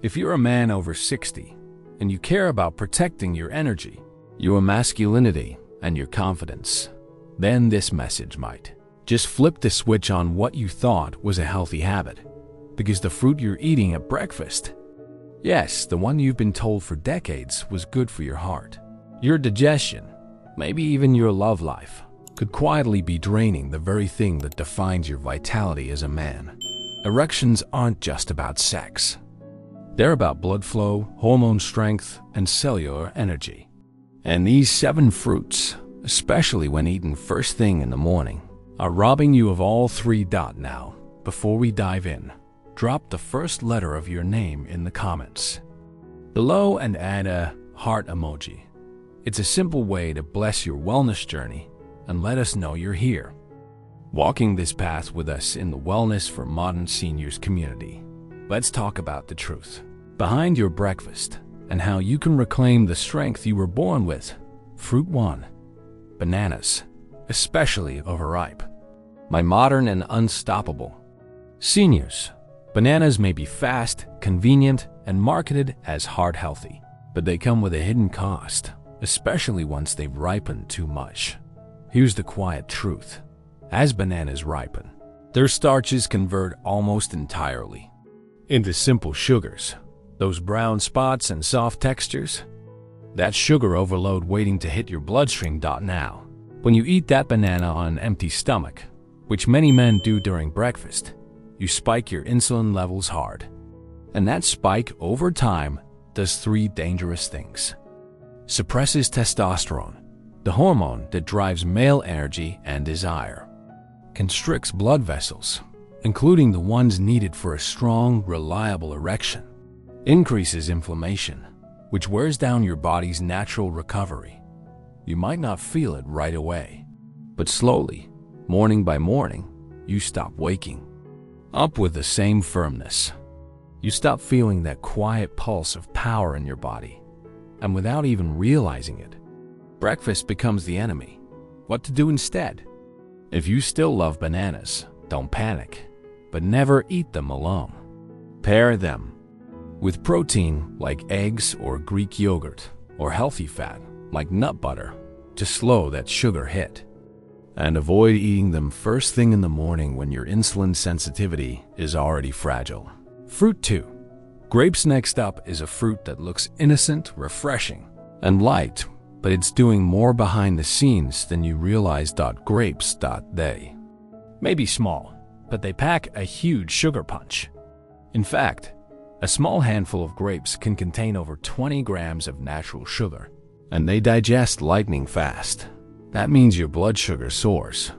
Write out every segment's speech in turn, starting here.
If you're a man over 60 and you care about protecting your energy, your masculinity, and your confidence, then this message might just flip the switch on what you thought was a healthy habit. Because the fruit you're eating at breakfast, yes, the one you've been told for decades was good for your heart, your digestion, maybe even your love life, could quietly be draining the very thing that defines your vitality as a man. Erections aren't just about sex. They're about blood flow, hormone strength, and cellular energy. And these 7 fruits, especially when eaten first thing in the morning, are robbing you of all 3. Now, before we dive in, drop the first letter of your name in the comments below and add a heart emoji. It's a simple way to bless your wellness journey and let us know you're here, walking this path with us in the Wellness for Modern Seniors community. Let's talk about the truth behind your breakfast and how you can reclaim the strength you were born with. Fruit 1. Bananas, especially overripe. My modern and unstoppable seniors. Bananas may be fast, convenient, and marketed as heart healthy, but they come with a hidden cost, especially once they've ripened too much. Here's the quiet truth. As bananas ripen, their starches convert almost entirely into simple sugars. Those brown spots and soft textures, that's sugar overload waiting to hit your bloodstream. Now, when you eat that banana on an empty stomach, which many men do during breakfast, you spike your insulin levels hard. And that spike over time does 3 dangerous things. Suppresses testosterone, the hormone that drives male energy and desire. Constricts blood vessels, including the ones needed for a strong, reliable erection. Increases inflammation, which wears down your body's natural recovery. You might not feel it right away, but slowly, morning by morning, you stop waking up with the same firmness. You stop feeling that quiet pulse of power in your body, and without even realizing it, breakfast becomes the enemy. What to do instead? If you still love bananas, don't panic, but never eat them alone. Pair them with protein like eggs or Greek yogurt, or healthy fat like nut butter to slow that sugar hit. And avoid eating them first thing in the morning when your insulin sensitivity is already fragile. Fruit 2. Grapes. Next up is a fruit that looks innocent, refreshing, and light, but it's doing more behind the scenes than you realize. Grapes. They may be small, but they pack a huge sugar punch. In fact, a small handful of grapes can contain over 20 grams of natural sugar, and they digest lightning fast. That means your blood sugar soars,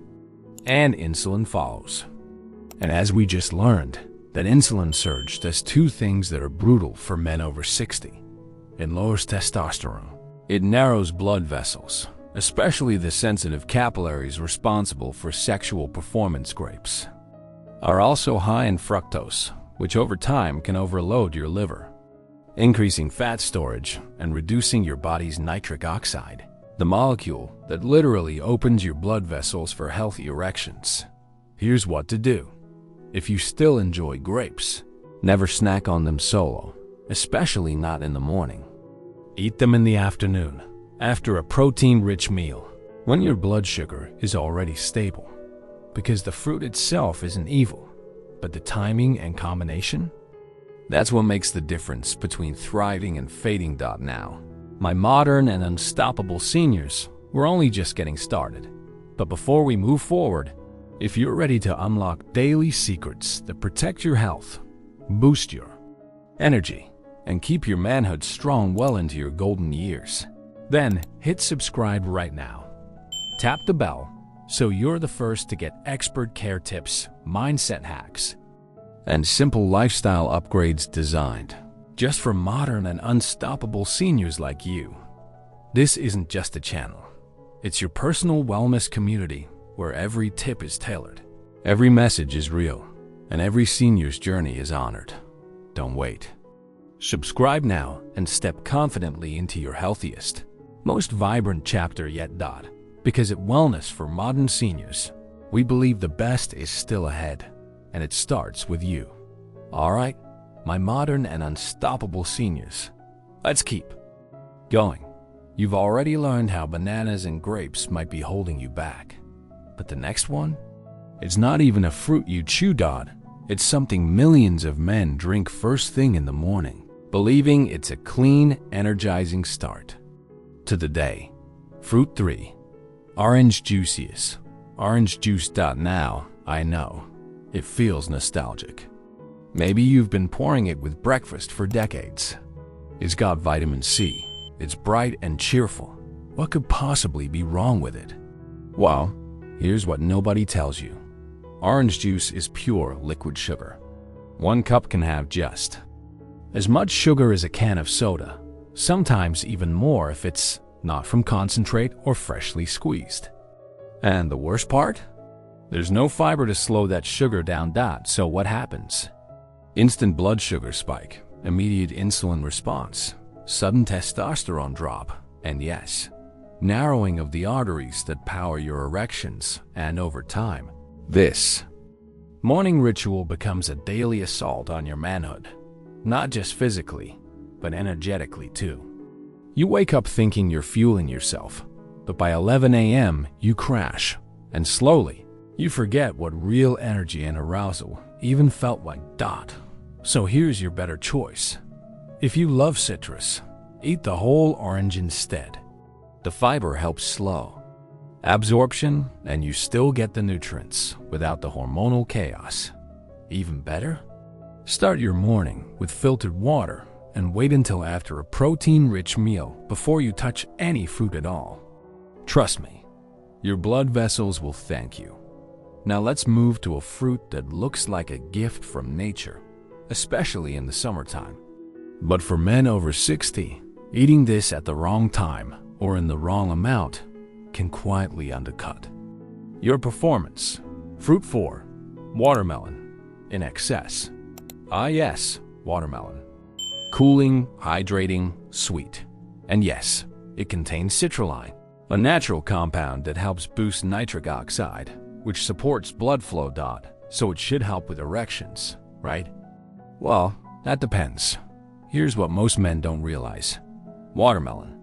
and insulin follows. And as we just learned, that insulin surge does 2 things that are brutal for men over 60. It lowers testosterone. It narrows blood vessels, especially the sensitive capillaries responsible for sexual performance. Grapes are also high in fructose, which over time can overload your liver, increasing fat storage and reducing your body's nitric oxide, the molecule that literally opens your blood vessels for healthy erections. Here's what to do. If you still enjoy grapes, never snack on them solo, especially not in the morning. Eat them in the afternoon, after a protein-rich meal, when your blood sugar is already stable. Because the fruit itself isn't evil, but the timing and combination? That's what makes the difference between thriving and fading. Now, my modern and unstoppable seniors, we're only just getting started. But before we move forward, if you're ready to unlock daily secrets that protect your health, boost your energy, and keep your manhood strong well into your golden years, then hit subscribe right now. Tap the bell so you're the first to get expert care tips, mindset hacks, and simple lifestyle upgrades designed just for modern and unstoppable seniors like you. This isn't just a channel. It's your personal wellness community where every tip is tailored, every message is real, and every senior's journey is honored. Don't wait. Subscribe now and step confidently into your healthiest, most vibrant chapter yet. Because at Wellness for Modern Seniors, we believe the best is still ahead, and it starts with you. All right, my modern and unstoppable seniors. Let's keep going. You've already learned how bananas and grapes might be holding you back. But the next one? It's not even a fruit you chew, Dodd. It's something millions of men drink first thing in the morning, believing it's a clean, energizing start to the day. Fruit 3. Orange juices. Orange juice. Now, I know, it feels nostalgic. Maybe you've been pouring it with breakfast for decades. It's got vitamin C. It's bright and cheerful. What could possibly be wrong with it? Well, here's what nobody tells you. Orange juice is pure liquid sugar. 1 cup can have just as much sugar as a can of soda, sometimes even more if it's not from concentrate or freshly squeezed. And the worst part? There's no fiber to slow that sugar down. So what happens? Instant blood sugar spike, immediate insulin response, sudden testosterone drop, and yes, narrowing of the arteries that power your erections, and over time, this morning ritual becomes a daily assault on your manhood, not just physically, but energetically too. You wake up thinking you're fueling yourself, but by 11 a.m. you crash, and slowly, you forget what real energy and arousal even felt like. So here's your better choice. If you love citrus, eat the whole orange instead. The fiber helps slow absorption, and you still get the nutrients without the hormonal chaos. Even better? Start your morning with filtered water and wait until after a protein-rich meal before you touch any fruit at all. Trust me, your blood vessels will thank you. Now let's move to a fruit that looks like a gift from nature, especially in the summertime. But for men over 60, eating this at the wrong time or in the wrong amount can quietly undercut your performance. Fruit 4. Watermelon. In excess. Ah yes, watermelon. Cooling, hydrating, sweet. And yes, it contains citrulline, a natural compound that helps boost nitric oxide, which supports blood flow. So it should help with erections, right? Well, that depends. Here's what most men don't realize. Watermelon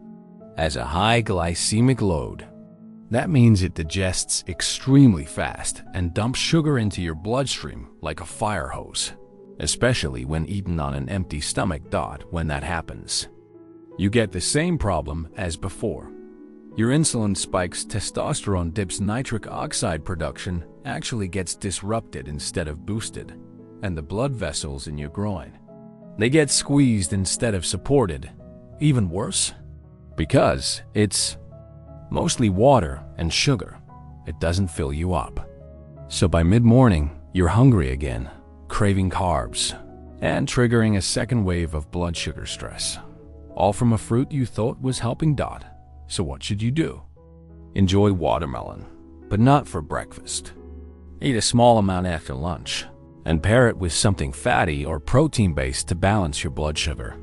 has a high glycemic load. That means it digests extremely fast and dumps sugar into your bloodstream like a fire hose, especially when eaten on an empty stomach. When that happens, you get the same problem as before. Your insulin spikes, testosterone dips, nitric oxide production actually gets disrupted instead of boosted, and the blood vessels in your groin, they get squeezed instead of supported. Even worse, because it's mostly water and sugar, it doesn't fill you up. So by mid-morning, you're hungry again, craving carbs, and triggering a second wave of blood sugar stress, all from a fruit you thought was helping. So what should you do? Enjoy watermelon, but not for breakfast. Eat a small amount after lunch, and pair it with something fatty or protein-based to balance your blood sugar.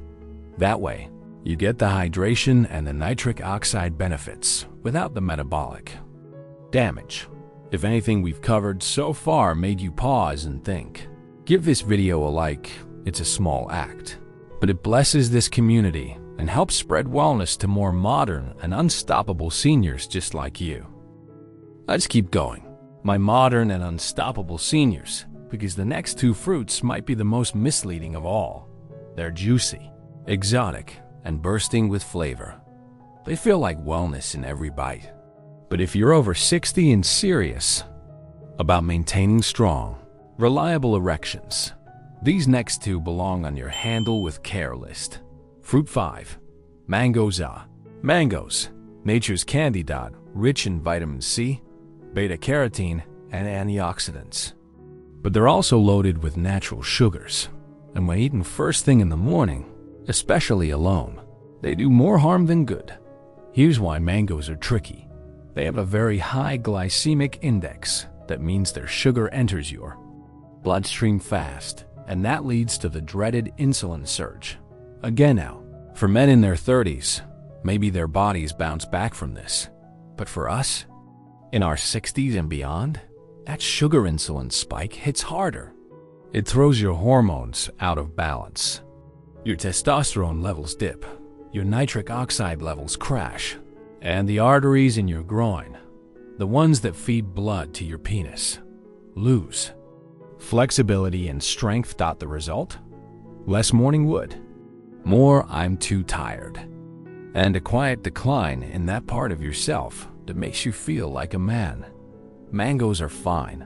That way, you get the hydration and the nitric oxide benefits without the metabolic damage. If anything we've covered so far made you pause and think, give this video a like. It's a small act, but it blesses this community and helps spread wellness to more modern and unstoppable seniors just like you. Let's keep going, my modern and unstoppable seniors, because the next 2 fruits might be the most misleading of all. They're juicy, exotic, and bursting with flavor. They feel like wellness in every bite. But if you're over 60 and serious about maintaining strong, reliable erections, these next 2 belong on your handle with care list. Fruit 5. Mangoes. Mangoes, nature's candy. Rich in vitamin C, beta-carotene, and antioxidants. But they're also loaded with natural sugars, and when eaten first thing in the morning, especially alone, they do more harm than good. Here's why mangoes are tricky. They have a very high glycemic index. That means their sugar enters your bloodstream fast, and that leads to the dreaded insulin surge. Again now, for men in their 30s, maybe their bodies bounce back from this. But for us, in our 60s and beyond, that sugar insulin spike hits harder. It throws your hormones out of balance. Your testosterone levels dip, your nitric oxide levels crash, and the arteries in your groin, the ones that feed blood to your penis, lose flexibility and strength. The result? Less morning wood, more I'm too tired, and a quiet decline in that part of yourself that makes you feel like a man. Mangoes are fine,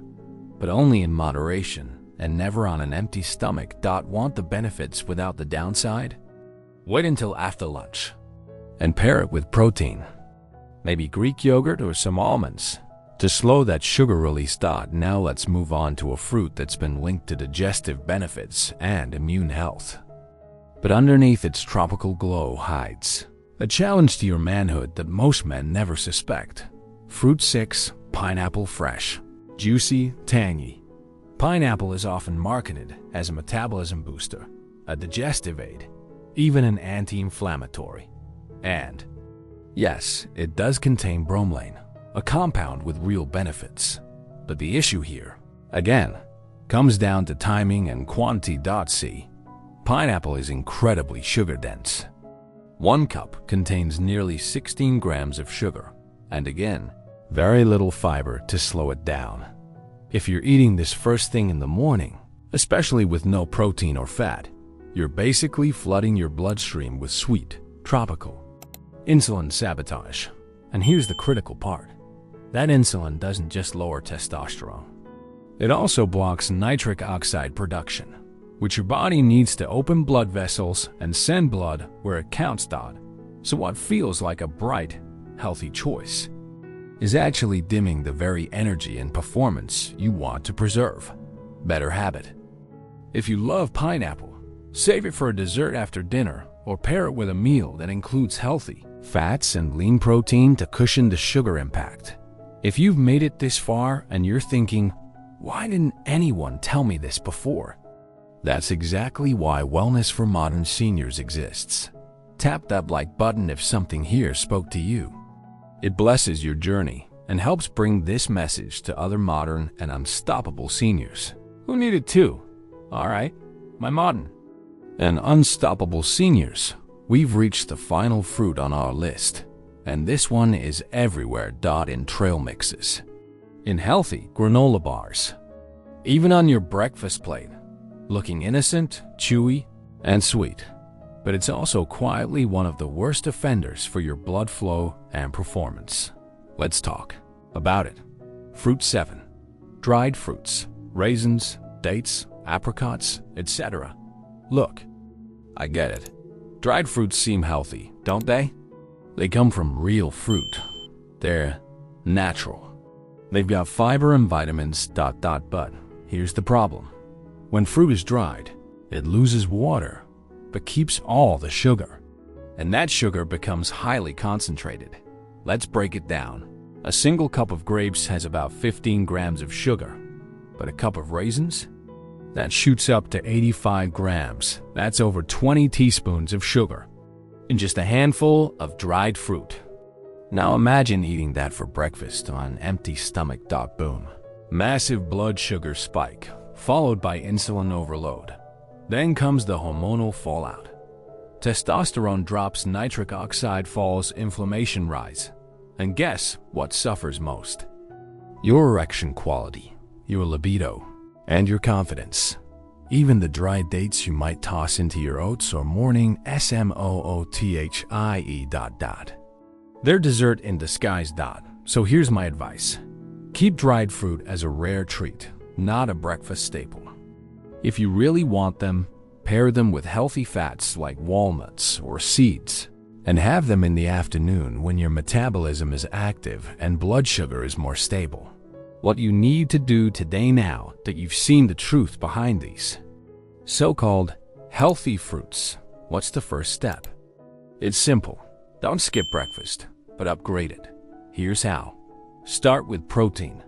but only in moderation and never on an empty stomach. Want the benefits without the downside? Wait until after lunch and pair it with protein, maybe Greek yogurt or some almonds, to slow that sugar release. Now let's move on to a fruit that's been linked to digestive benefits and immune health. But underneath its tropical glow hides a challenge to your manhood that most men never suspect. Fruit 6, pineapple fresh, juicy, tangy. Pineapple is often marketed as a metabolism booster, a digestive aid, even an anti-inflammatory. And yes, it does contain bromelain, a compound with real benefits. But the issue here, again, comes down to timing and quantity. See, pineapple is incredibly sugar-dense. 1 cup contains nearly 16 grams of sugar, and again, very little fiber to slow it down. If you're eating this first thing in the morning, especially with no protein or fat, you're basically flooding your bloodstream with sweet, tropical insulin sabotage. And here's the critical part. That insulin doesn't just lower testosterone. It also blocks nitric oxide production, which your body needs to open blood vessels and send blood where it counts. So what feels like a bright, healthy choice is actually dimming the very energy and performance you want to preserve. Better habit. If you love pineapple, save it for a dessert after dinner or pair it with a meal that includes healthy fats and lean protein to cushion the sugar impact. If you've made it this far and you're thinking, why didn't anyone tell me this before? That's exactly why Wellness for Modern Seniors exists. Tap that like button if something here spoke to you. It blesses your journey and helps bring this message to other modern and unstoppable seniors who need it too. All right, my modern and unstoppable seniors, we've reached the final fruit on our list, and this one is everywhere. In trail mixes, in healthy granola bars, even on your breakfast plate, looking innocent, chewy, and sweet. But it's also quietly one of the worst offenders for your blood flow and performance. Let's talk about it. Fruit 7. Dried fruits, raisins, dates, apricots, etc. Look, I get it. Dried fruits seem healthy, don't they? They come from real fruit. They're natural. They've got fiber and vitamins. But here's the problem. When fruit is dried, it loses water, but keeps all the sugar. And that sugar becomes highly concentrated. Let's break it down. A single cup of grapes has about 15 grams of sugar, but a cup of raisins? That shoots up to 85 grams. That's over 20 teaspoons of sugar in just a handful of dried fruit. Now imagine eating that for breakfast on an empty stomach. Boom. Massive blood sugar spike, followed by insulin overload. Then comes the hormonal fallout. Testosterone drops, nitric oxide falls, inflammation rise. And guess what suffers most? Your erection quality, your libido, and your confidence. Even the dried dates you might toss into your oats or morning SMOOTHIE. They're dessert in disguise. So here's my advice. Keep dried fruit as a rare treat, not a breakfast staple. If you really want them, pair them with healthy fats like walnuts or seeds, and have them in the afternoon when your metabolism is active and blood sugar is more stable. What you need to do today, now that you've seen the truth behind these so-called healthy fruits, what's the first step? It's simple. Don't skip breakfast, but upgrade it. Here's how. Start with protein.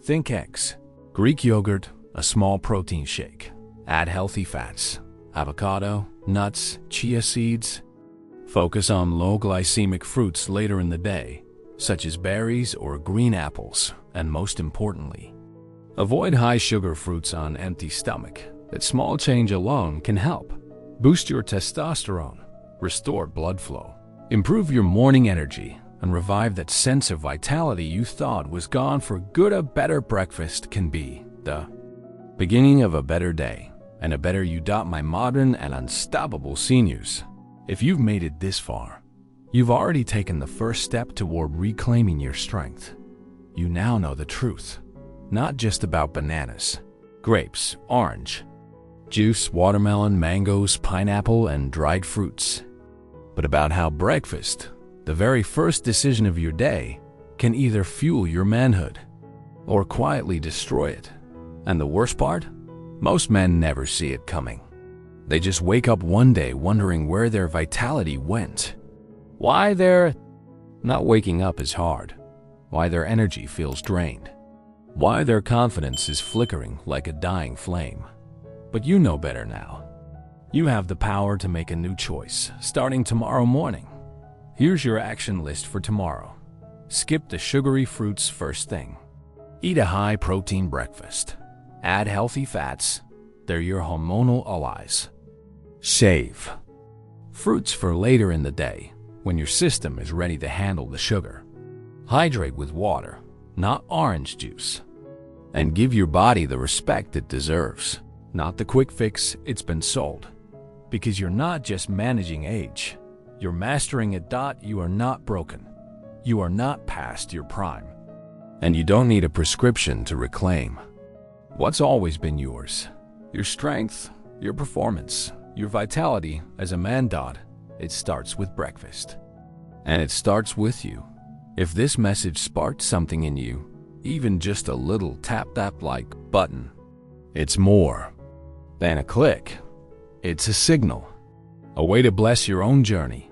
Think eggs, Greek yogurt, a small protein shake. Add healthy fats, avocado, nuts, chia seeds. Focus on low glycemic fruits later in the day, such as berries or green apples, and most importantly, Avoid high-sugar fruits on empty stomach. That small change alone can help. Boost your testosterone, restore blood flow, improve your morning energy, and revive that sense of vitality you thought was gone for good. A better breakfast can be the beginning of a better day and a better you. My modern and unstoppable seniors, if you've made it this far, you've already taken the first step toward reclaiming your strength. You now know the truth, not just about bananas, grapes, orange juice, watermelon, mangoes, pineapple, and dried fruits, but about how breakfast, the very first decision of your day, can either fuel your manhood or quietly destroy it. And the worst part? Most men never see it coming. They just wake up one day wondering where their vitality went. Why they're not waking up is hard. Why their energy feels drained. Why their confidence is flickering like a dying flame. But you know better now. You have the power to make a new choice starting tomorrow morning. Here's your action list for tomorrow. Skip the sugary fruits first thing. Eat a high-protein breakfast. Add healthy fats. They're your hormonal allies. Save fruits for later in the day when your system is ready to handle the sugar. Hydrate with water, not orange juice. And give your body the respect it deserves, not the quick fix it's been sold. Because you're not just managing age, you're mastering it. You are not broken. You are not past your prime. And you don't need a prescription to reclaim what's always been yours. Your strength, your performance, your vitality as a man. It starts with breakfast. And it starts with you. If this message sparked something in you, even just a little tap like button, it's more than a click. It's a signal, a way to bless your own journey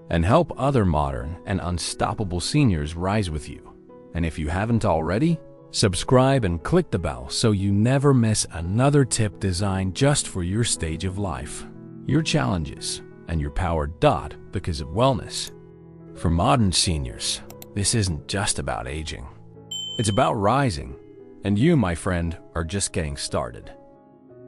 and help other modern and unstoppable seniors rise with you. And if you haven't already, subscribe and click the bell so you never miss another tip designed just for your stage of life, your challenges, and your power. Because of wellness. For modern seniors, this isn't just about aging. It's about rising. And you, my friend, are just getting started.